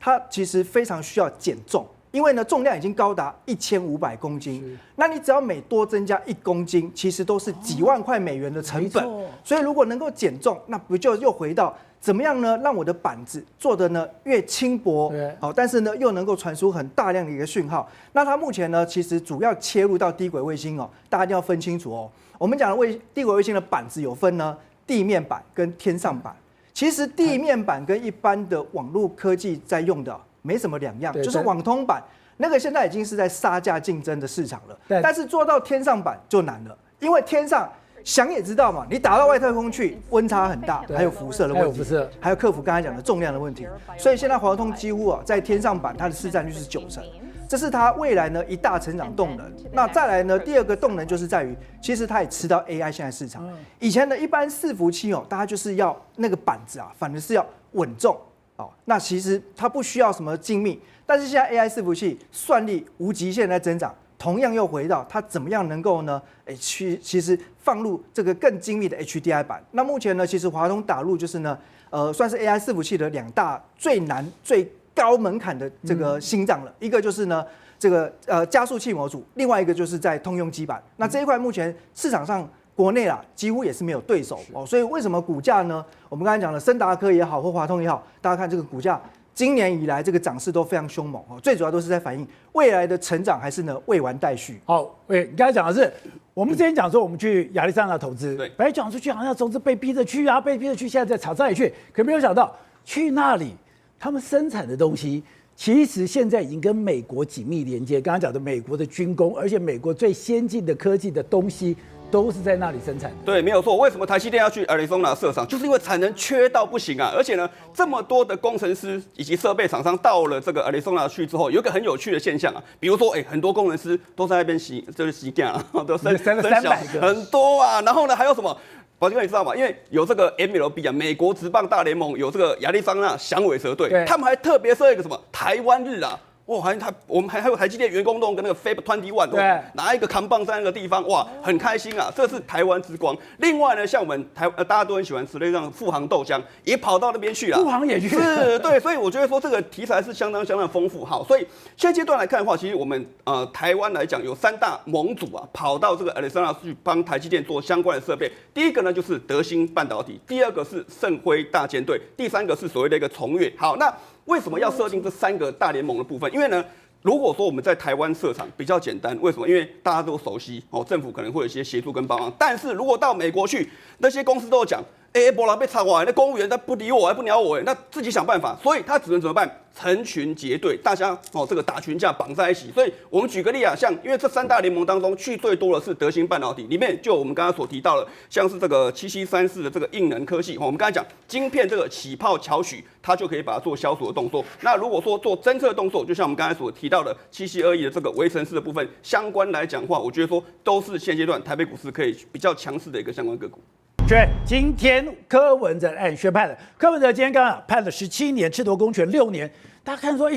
它其實非常需要減重，因為呢重量已經高達1500公斤，那你只要每多增加1公斤，其實都是幾萬塊美元的成本。所以如果能夠減重，那不就又回到怎麼樣呢？讓我的板子做的呢越輕薄，但是呢又能夠傳輸很大量的一個訊號。那它目前呢，其實主要切入到低軌衛星大家一定要分清楚哦。我們講的低軌衛星的板子有分呢地面板跟天上板。其實地面板跟一般的網絡科技在用的沒什麼兩樣，就是網通板那個現在已經是在殺價競爭的市場了。但是做到天上板就難了，因為天上想也知道嘛，你打到外太空去，溫差很大，還有輻射的問題，還有克服剛才講的重量的問題。所以現在華通幾乎在天上板它的市占率是90%。這是它未來呢一大成長動能。那再來呢，第二個動能就是在於，其實它也吃到 AI 現在市场。以前的一般伺服器大家就是要那個板子反而是要穩重那其實它不需要什麼精密，但是現在 AI 伺服器算力無極限在增長，同樣又回到它怎麼樣能夠呢？其實放入這個更精密的 HDI 板。那目前呢，其實華通打入就是呢，算是 AI 伺服器的2大最難最高門檻的這個心臟了，一個就是呢這個加速器模組，另外一個就是在通用基板。那這一塊目前市場上國內幾乎也是沒有對手所以為什麼股價呢？我們剛才講了，昇達科也好或華通也好，大家看這個股價今年以來這個漲勢都非常兇猛最主要都是在反映未來的成長還是呢未完待續。好，你剛才講的是我們之前講說我們去亞利桑那投資，對，本來講出去好像投資被逼着去被逼着去，現在在炒再去，可沒有想到去那裡。他們生產的東西，其實現在已經跟美國緊密連接。剛剛講的美國的軍工，而且美國最先進的科技的東西都是在那裡生產的。對，沒有錯。為什麼台積電要去 Arizona 設廠？就是因為產能缺到不行而且呢，這麼多的工程師以及設備廠商到了這個 Arizona 去之後，有一個很有趣的現象比如說，很多工程師都在那邊洗乾都生小300個很多然後呢，還有什麼？寶傑哥，你知道嗎？因為有這個 MLB 美國職棒大聯盟有這個亞利桑那響尾蛇隊，他們還特別設一個什麼台灣日哇，我們還有台積電員工弄跟那個 Fab 21，對，拿一個扛棒在那個地方，哇，很開心這是台灣之光。另外呢，像我們大家都很喜歡吃的像富航豆漿，也跑到那邊去了。富航也去，是，对，所以我覺得說這個題材是相當豐富。好，所以現階段來看的話，其實我們台灣來講有3大盟主跑到這個亞利桑那去幫台積電做相關的設備。第一個呢就是德興半導體，第二個是盛輝大艦隊，第三個是所謂的一個崇越。好，那為什麼要設定這3個大聯盟的部分？因為呢，如果說我們在台灣設廠比較簡單，為什麼？因為大家都熟悉政府可能會有一些協助跟幫忙。但是如果到美國去，那些公司都有講，沒人被插我，那公務員他不理我，還不鳥我，那自己想辦法，所以他只能怎麼辦？成群結隊，大家這個打群架綁在一起。所以我們舉個例像因為這3大聯盟當中去最多的是德興半導體，裡面就我們剛剛所提到的，像是這個7734的這個硬能科技，我們剛才講晶片這個起泡巧取，它就可以把它做銷售的動作。那如果說做偵測動作，就像我們剛才所提到的7721的這個微程式的部分，相關來講的話，我覺得說都是現階段台北股市可以比較強勢的一個相關個股。对，今天柯文哲宣判了。柯文哲今天剛剛判了17年，褫奪公權6年。大家看說，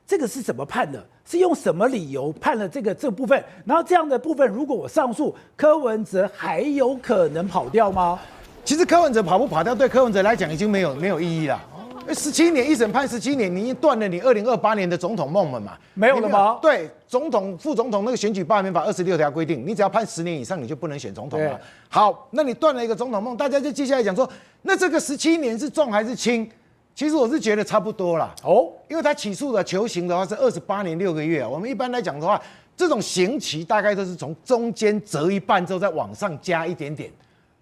這個是怎麼判的？是用什麼理由判了這個部分？然後這樣的部分，如果我上訴，柯文哲還有可能跑掉嗎？其實柯文哲跑不跑掉，對柯文哲來講已經沒有意義了。17年一審判17年，你已經斷了你2028年的總統夢了嘛？沒有了嗎？對，總統、副總統那個選舉罷免法26條規定，你只要判10年以上，你就不能選總統了。好，那你斷了一個總統夢，大家就接下來講說，那這個17年是重還是輕？其實我是覺得差不多啦。因為他起訴的求刑的話是28年6個月。我們一般來講的話，這種刑期大概都是從中間折一半之後再往上加一點點。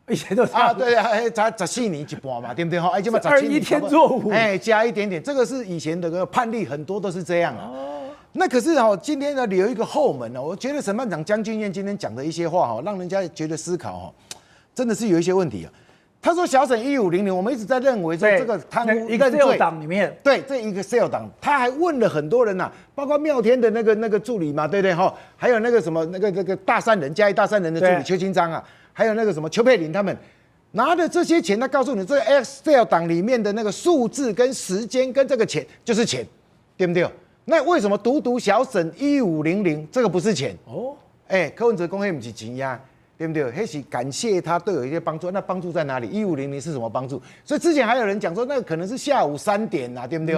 以前都對啊，才14年一半嘛，對不對？哈，就21天作5，加一點點，這個是以前的判例很多都是這樣啊。那可是今天呢留一個後門呢，我覺得審判長江俊彥今天講的一些話讓人家覺得思考真的是有一些問題啊。他說小沈1500，我們一直在認為說這個貪污認罪，Excel 檔裡面，對，這一個 Excel 檔，他還問了很多人包括妙天的那個助理嘛，對不對？還有那個什麼那個大善人嘉義大善人的助理邱清章還有那個什麼邱佩玲他們拿的這些錢，他告訴你，這個 Excel 檔裡面的那個數字跟時間跟這個錢就是錢，對不對？那為什麼獨小沈1500這個不是錢？柯文哲公黑不是錢呀，對不對？那是感謝他對我一些幫助，那幫助在哪裡？1500是什麼幫助？所以之前還有人講說，那個可能是下午3點對不對？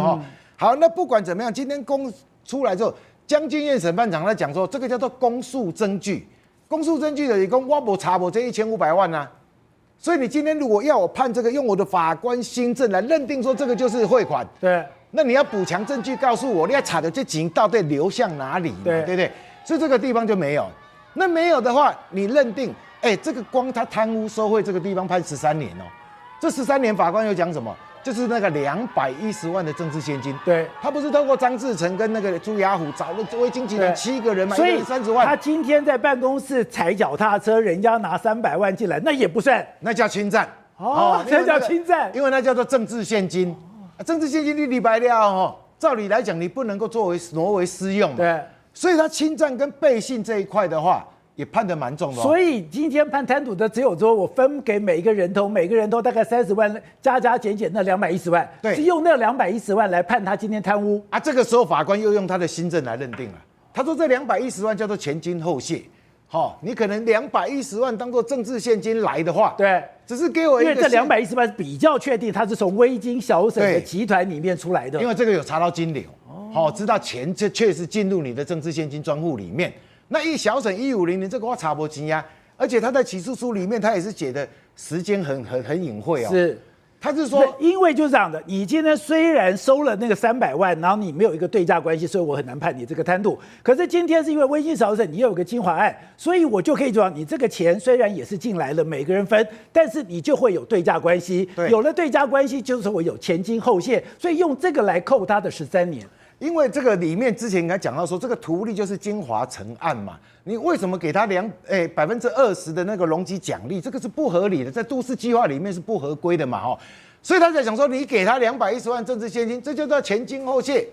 好，那不管怎麼樣，今天公出來之後，江俊彥審判長他講說，這個叫做公訴證據。公訴證據的，你說我沒查過這1500萬所以你今天如果要我判這個，用我的法官心證來認定說這個就是匯款，對，那你要補強證據告訴我，你要查的這錢到底流向哪裡，對不對？所以這個地方就沒有。那沒有的話，你認定，這個光他貪污受賄這個地方判13年這13年法官有講什麼？就是那個210萬的政治獻金。對，他不是透過張志成跟那個朱雅虎找了威金集團7個人嘛，所以30萬。他今天在辦公室踩腳踏車，人家拿300萬進來，那也不算，那叫侵占。这叫侵占，因為那叫做政治獻金。政治獻金你理白了照理來講你不能夠挪為私用嘛。對，所以他侵占跟背信這一塊的話，也判得蠻重的。所以今天判貪瀆的只有說我分給每一個人頭大概30萬，加減那210萬，對，是用那210萬來判他今天貪污啊。這個時候法官又用他的心證來認定了，他說這210萬叫做前金後謝。你可能210萬當做政治獻金來的話，對，只是給我一個，因為這210萬比較確定他是從威金小沈的集團裡面出來的，因為這個有查到金流，知道錢這確實進入你的政治獻金專戶裡面。那一小沈1500這個我查不清啊，而且他在起訴書裡面他也是寫的時間很隱晦哦，是。他是說，因為就是這樣的，你今天雖然收了那個300萬，然後你沒有一個對價關係，所以我很難判你這個貪瀆。可是今天是因為威金小沈，你有個金華案，所以我就可以說，你這個錢雖然也是進來了，每個人分，但是你就會有對價關係。有了對價關係，就是我有前金後謝，所以用這個來扣他的13年。因為這個裡面之前應該講到說，這個圖利就是金華城案嘛，你為什麼給他20%的那個容積獎勵？這個是不合理的，在都市計劃裡面是不合規的嘛，所以他在想說，你給他210萬政治獻金，這就叫前金後謝。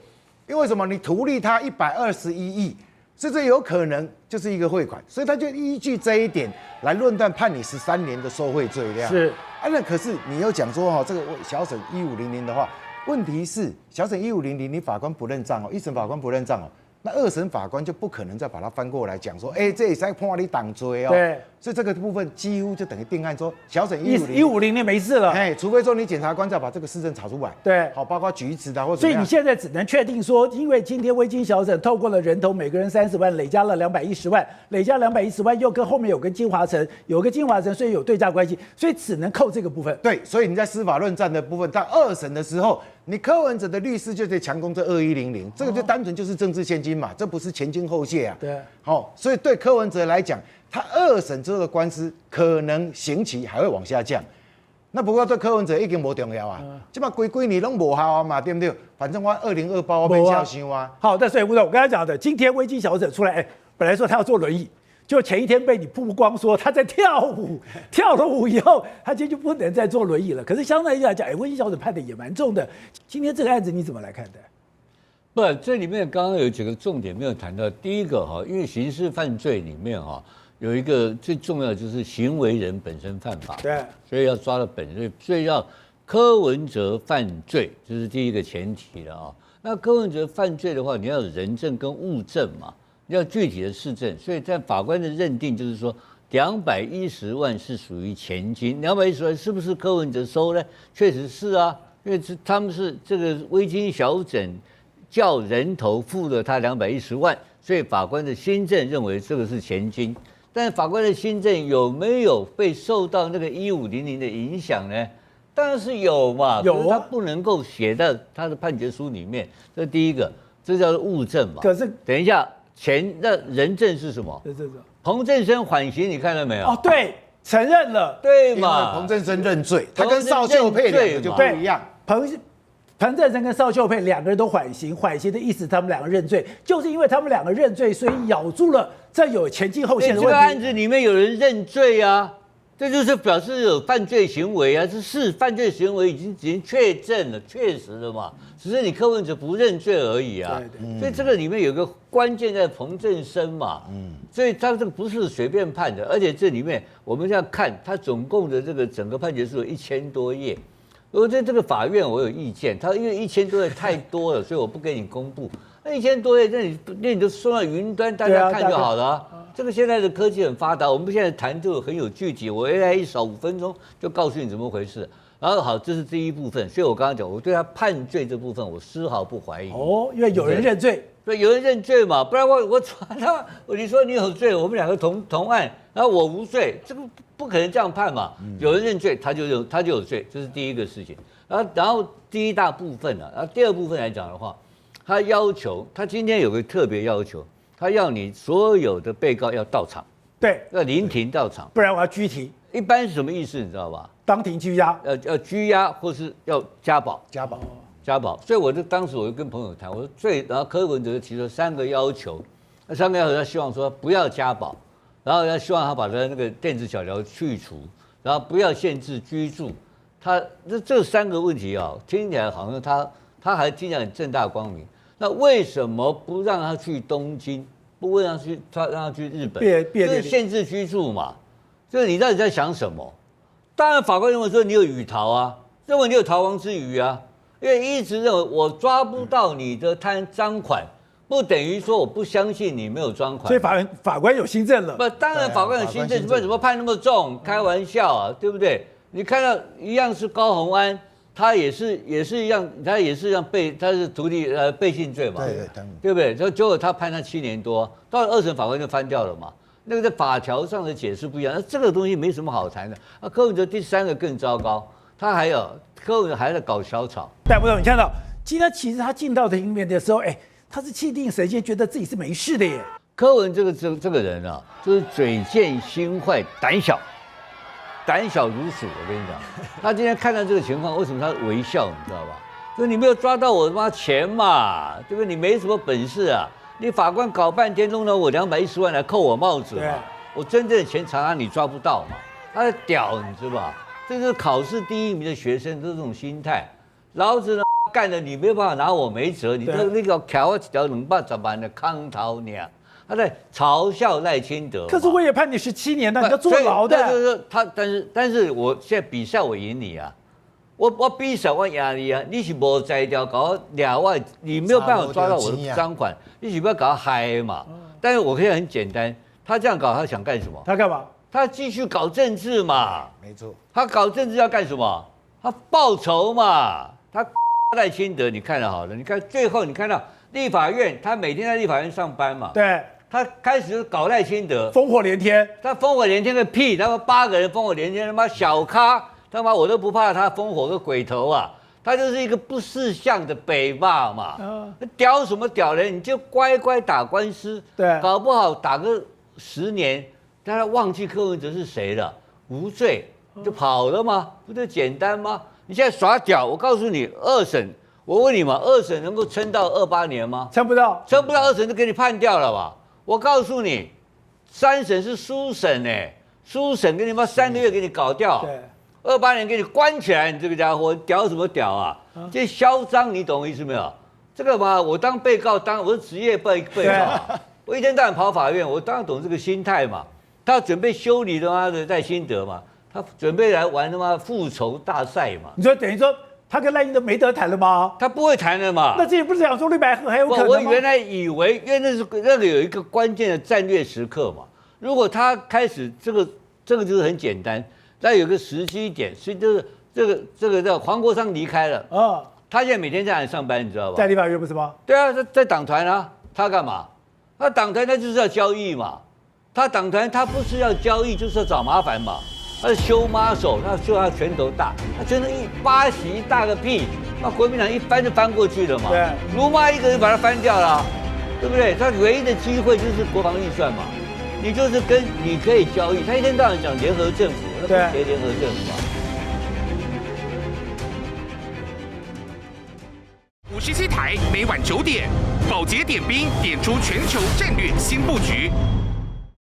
因為什麼？你圖利他121億，所以這有可能就是一個匯款，所以他就依據這一點來論斷判你13年的受賄罪量。是啊，那可是你又講說這個小沈1500的話。問題是小沈1500，你法官不認賬一審法官不認賬那2審法官就不可能再把它翻過來講說，這也是在判你黨罪對，所以這個部分幾乎就等於定案說小沈150年沒事了，除非說你檢察官再把這個事證查出來，對，好，包括橘子的或者。所以你現在只能確定說，因為今天威金小沈透過了人頭，每個人30萬，累加了210萬，累加210萬，又跟後面有個金華城，所以有對價關係，所以只能扣這個部分。對，所以你在司法論戰的部分，到2審的時候，你柯文哲的律師就得強攻這2100，這個就單純就是政治獻金嘛，這不是前金後謝啊。對，所以对柯文哲來講，他2審之後的官司可能刑期還會往下降。那不過對柯文哲已經不重要啊，這麼規年都無效啊嘛，對不對？反正我2028我沒效想啊。好，那所以吳總，我剛才講的，今天威金小沈出來，本來說他要坐輪椅。就前一天被你曝光說他在跳舞，跳了舞以後，他今天就不能再坐輪椅了。可是相對來講，威金小沈判的也蠻重的。今天這個案子你怎麼來看待？不，這裡面剛剛有幾個重點沒有談到。第一個因為刑事犯罪裡面有一個最重要的就是行為人本身犯法，對，所以要抓到本罪，所以要柯文哲犯罪，這是第一個前提了那柯文哲犯罪的話，你要有人證跟物證嘛。要具體的事證，所以在法官的認定就是說，210萬是屬於前金，210萬是不是柯文哲收呢？確實是啊，因為他們是這個威金小沈叫人頭付了他210萬，所以法官的心證認為這個是前金。但法官的心證有沒有被受到那個1500的影響呢？當然是有嘛，有他不能夠寫到他的判決書裡面，這是第一個，這叫做物證嘛。可是等一下。那人證是什麼？彭正生緩刑，你看到沒有？對，承認了，對嘛？彭正生認罪，他跟邵秀佩兩個就不一樣。彭正生跟邵秀佩兩個人都緩刑，緩刑的意思他們兩個認罪，就是因為他們兩個認罪，所以咬住了這有前金後謝的問題。這個案子裡面有人認罪啊，這就是表示有犯罪行為啊，是犯罪行為已經確證了、確實了嘛。只是你柯文哲不認罪而已啊，所以這個裡面有個關鍵在彭正生嘛，所以他這個不是隨便判的，而且這裡面我們要看他總共的這個整個判決書有1000多頁，我對這個法院我有意見，他因為1000多頁太多了，所以我不給你公布。那1000多頁，那你就送到雲端，大家看就好了啊。這個現在的科技很發達，我們現在談就很有具體，我 AI 一掃5分鐘就告訴你怎麼回事。然後好，這是第一部分，所以我剛剛講，我對他判罪這部分我絲毫不懷疑。因為有人認罪，對，有人認罪嘛，不然我抓他，你說你有罪，我們兩個同案，然後我無罪，這個不可能這樣判嘛。有人認罪，他就有罪，這是第一個事情。然後第一大部分然後第二部分來講的話，他要求他今天有個特別要求，他要你所有的被告要到場，對，要臨庭到場，不然我要拘提。一般是什麼意思你知道吧？當庭拘押，要拘押或是要加保。家寶，所以當時我就跟朋友談，我說然後柯文哲提出3個要求，那3個要求他希望說不要加保，然後他希望他把他那個電子腳鐐去除，然後不要限制居住。這3個問題啊，聽起來好像他還聽起來很正大光明。那為什麼不讓他去東京，不讓他去日本？就是限制居住嘛。就是你到底在想什麼？當然法官認為說你有潛逃啊，認為你有逃亡之虞啊。因為一直認為我抓不到你的贓款，不等於說我不相信你沒有贓款。所以法官有心證了。不，當然法官有心證，為什麼判那麼重？開玩笑啊，對不對？你看到一樣是高虹安，他也是一樣，他是徒弟背信罪嘛，對不对？結果他判他7年多，到了2審法官就翻掉了嘛。那個在法條上的解釋不一樣，那這個東西沒什麼好談的。柯文哲第3個更糟糕，柯文哲還在搞小草。戴博總，你看到今天其實他進到庭面的時候，他是气定神閒，覺得自己是沒事的耶。柯文這個人啊，就是嘴賤心壞，膽小如鼠。我跟你講，他今天看到這個情況，為什麼他微笑？你知道吧？就是你沒有抓到我他媽錢嘛，對不對？你沒什麼本事啊！你法官搞半天弄了我210萬來扣我帽子嘛，我真正的錢查你抓不到嘛？他在屌，你知道吧？這就是考試第1名的學生都是這種心態。老子呢幹了，你沒有辦法拿我沒轍。你那個挑我幾條能把怎麼的康桃你啊？他在嘲笑賴清德。可是我也判你17年，那你要坐牢的。就是他，但是我現在比賽我贏你啊！我比賽我贏你啊！你是無在調搞2萬，你沒有辦法抓到我的贓款，你是不要搞嗨嘛？但是我可以很簡單，他這樣搞，他想幹什麼？他幹嘛？他繼續搞政治嘛，沒錯。他搞政治要幹什麼？他報仇嘛。他賴清德，你看了好了，你看最後你看到立法院，他每天在立法院上班嘛。對。他開始就搞賴清德，烽火連天。他烽火連天個屁！他們8個人烽火連天，他媽小咖，他媽我都不怕他烽火個鬼頭啊！他就是一個不識相的北霸嘛。屌什麼屌人？你就乖乖打官司。對。搞不好打個10年。大家忘記柯文哲是誰了，無罪就跑了嗎？不就簡單嗎？你現在耍屌，我告訴你，2審，我問你嘛，2審能夠撐到28年嗎？撐不到，2審就給你判掉了吧？我告訴你，3審是書審書審給你媽3個月給你搞掉，對，28年給你關起來，你這個家伙屌什麼屌啊？這囂張，你懂我意思沒有？這個嘛，我當被告，我是職業被告，我一天到晚跑法院，我當然懂這個心態嘛。他準備修理他媽的賴清德嘛，他準備來玩他媽復仇大賽嘛。你說等於說他跟賴清德沒得談了嗎？他不會談了嘛。那這也不是講說綠白合還有可能嗎？我原來以為，因為那個有一個關鍵的戰略時刻嘛。如果他開始這個就是很簡單，那有個時機點，所以就是這個叫黃國昌離開了啊，他現在每天在哪裡上班，你知道吧？在立法院不是嗎？對啊，在黨團啊，他幹嘛？他黨團他就是要交易嘛。他黨團他不是要交易，就是要找麻煩嘛。他是修媽手，他修他拳頭大，他拳頭8席大個屁，那國民黨一翻就翻過去了嘛。對，盧媽一個人把他翻掉了，對不對？他唯一的機會就是國防預算嘛，你就是你可以交易，他一天到晚講聯合政府，那不是誰聯合政府啊？57台每晚9點，寶潔點兵點出全球戰略新布局。